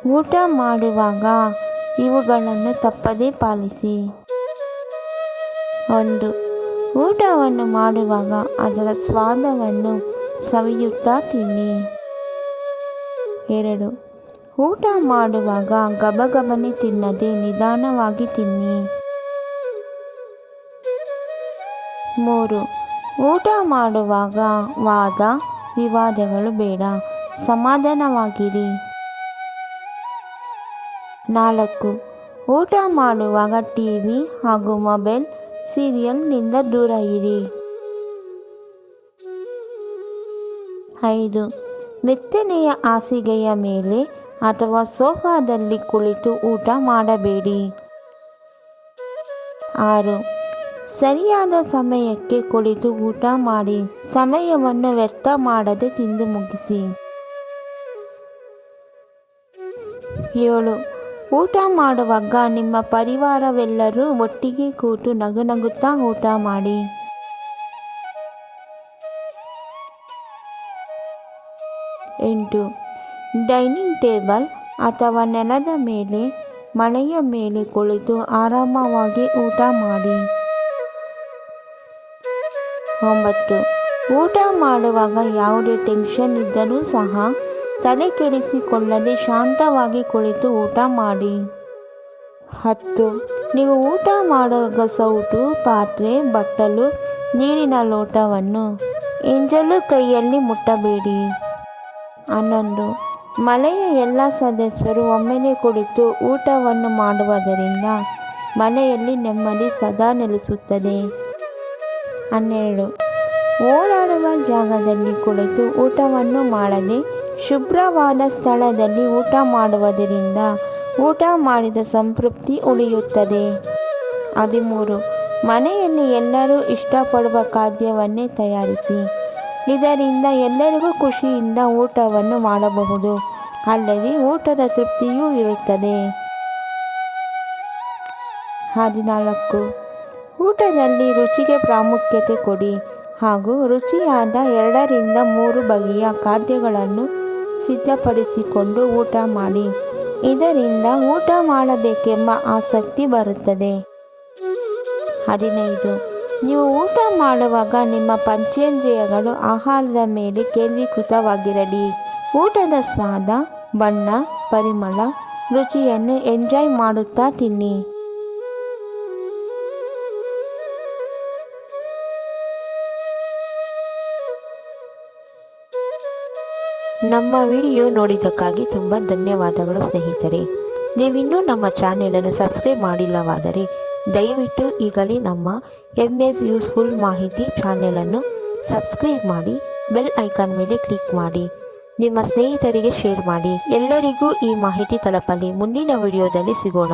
ಊಟ ಮಾಡುವಾಗ ಇವುಗಳನ್ನು ತಪ್ಪದೇ ಪಾಲಿಸಿ. 1. ಊಟವನ್ನು ಮಾಡುವಾಗ ಅದರ ಸ್ವಾದವನ್ನು ಸವಿಯುತ್ತಾ ತಿನ್ನಿ. 2. ಊಟ ಮಾಡುವಾಗ ಗಬಗಬನೆ ತಿನ್ನದೆ ನಿಧಾನವಾಗಿ ತಿನ್ನಿ. 3. ಊಟ ಮಾಡುವಾಗ ವಾದ ವಿವಾದಗಳು ಬೇಡ, ಸಮಾಧಾನವಾಗಿರಿ. 4. ಊಟ ಮಾಡುವಾಗ ಟಿವಿ ಹಾಗೂ ಮೊಬೈಲ್ ಸೀರಿಯಲ್ನಿಂದ ದೂರ ಇರಿ. 5. ಮೆತ್ತನೆಯ ಹಾಸಿಗೆಯ ಮೇಲೆ ಅಥವಾ ಸೋಫಾದಲ್ಲಿ ಕುಳಿತು ಊಟ ಮಾಡಬೇಡಿ. 6. ಸರಿಯಾದ ಸಮಯಕ್ಕೆ ಕುಳಿತು ಊಟ ಮಾಡಿ, ಸಮಯವನ್ನು ವ್ಯರ್ಥ ಮಾಡದೆ ತಿಂದು ಮುಗಿಸಿ. 7. ಊಟ ಮಾಡುವಾಗ ನಿಮ್ಮ ಪರಿವಾರವೆಲ್ಲರೂ ಒಟ್ಟಿಗೆ ಕೂತು ನಗುನಗುತ್ತಾ ಊಟ ಮಾಡಿ. 8. ಡೈನಿಂಗ್ ಟೇಬಲ್ ಅಥವಾ ನೆಲದ ಮೇಲೆ, ಮಣೆಯ ಮೇಲೆ ಕುಳಿತು ಆರಾಮವಾಗಿ ಊಟ ಮಾಡಿ. 9. ಊಟ ಮಾಡುವಾಗ ಯಾವುದೇ ಟೆನ್ಷನ್ ಇದ್ದರೂ ಸಹ ತಲೆ ಕೆಡಿಸಿಕೊಳ್ಳದೆ ಶಾಂತವಾಗಿ ಕುಳಿತು ಊಟ ಮಾಡಿ. 10. ನೀವು ಊಟ ಮಾಡುವಾಗ ಸೌಟು, ಪಾತ್ರೆ, ಬಟ್ಟಲು, ನೀರಿನ ಲೋಟವನ್ನು ಎಂಜಲು ಕೈಯಲ್ಲಿ ಮುಟ್ಟಬೇಡಿ. 11. ಮನೆಯ ಎಲ್ಲ ಸದಸ್ಯರು ಒಮ್ಮೆಲೆ ಕುಳಿತು ಊಟವನ್ನು ಮಾಡುವುದರಿಂದ ಮನೆಯಲ್ಲಿ ನೆಮ್ಮದಿ ಸದಾ ನೆಲೆಸುತ್ತದೆ. 12. ಓಡಾಡುವ ಜಾಗದಲ್ಲಿ ಕುಳಿತು ಊಟವನ್ನು ಮಾಡದೆ ಶುಭ್ರವಾದ ಸ್ಥಳದಲ್ಲಿ ಊಟ ಮಾಡುವುದರಿಂದ ಊಟ ಮಾಡಿದ ಸಂತೃಪ್ತಿ ಉಳಿಯುತ್ತದೆ. 13. ಮನೆಯಲ್ಲಿ ಎಲ್ಲರೂ ಇಷ್ಟಪಡುವ ಖಾದ್ಯವನ್ನೇ ತಯಾರಿಸಿ, ಇದರಿಂದ ಎಲ್ಲರಿಗೂ ಖುಷಿಯಿಂದ ಊಟವನ್ನು ಮಾಡಬಹುದು, ಅಲ್ಲದೆ ಊಟದ ತೃಪ್ತಿಯೂ ಇರುತ್ತದೆ. 14. ಊಟದಲ್ಲಿ ರುಚಿಗೆ ಪ್ರಾಮುಖ್ಯತೆ ಕೊಡಿ ಹಾಗೂ ರುಚಿಯಾದ 2-3 ಬಗೆಯ ಖಾದ್ಯಗಳನ್ನು ಸಿದ್ಧಪಡಿಸಿಕೊಂಡು ಊಟ ಮಾಡಿ, ಇದರಿಂದ ಊಟ ಮಾಡಬೇಕೆಂಬ ಆಸಕ್ತಿ ಬರುತ್ತದೆ. 15. ನೀವು ಊಟ ಮಾಡುವಾಗ ನಿಮ್ಮ ಪಂಚೇಂದ್ರಿಯಗಳು ಆಹಾರದ ಮೇಲೆ ಕೇಂದ್ರೀಕೃತವಾಗಿರಲಿ. ಊಟದ ಸ್ವಾದ, ಬಣ್ಣ, ಪರಿಮಳ, ರುಚಿಯನ್ನು ಎಂಜಾಯ್ ಮಾಡುತ್ತಾ ತಿನ್ನಿ. ನಮ್ಮ ವಿಡಿಯೋ ನೋಡಿದ್ದಕ್ಕಾಗಿ ತುಂಬ ಧನ್ಯವಾದಗಳು ಸ್ನೇಹಿತರೆ. ನೀವಿನ್ನೂ ನಮ್ಮ ಚಾನೆಲನ್ನು ಸಬ್ಸ್ಕ್ರೈಬ್ ಮಾಡಿಲ್ಲವಾದರೆ ದಯವಿಟ್ಟು ಈಗಲೇ ನಮ್ಮ MS ಯೂಸ್ಫುಲ್ ಮಾಹಿತಿ ಚಾನೆಲನ್ನು ಸಬ್ಸ್ಕ್ರೈಬ್ ಮಾಡಿ, ಬೆಲ್ ಐಕಾನ್ ಮೇಲೆ ಕ್ಲಿಕ್ ಮಾಡಿ, ನಿಮ್ಮ ಸ್ನೇಹಿತರಿಗೆ ಶೇರ್ ಮಾಡಿ. ಎಲ್ಲರಿಗೂ ಈ ಮಾಹಿತಿ ತಲುಪಲಿ. ಮುಂದಿನ ವಿಡಿಯೋದಲ್ಲಿ ಸಿಗೋಣ.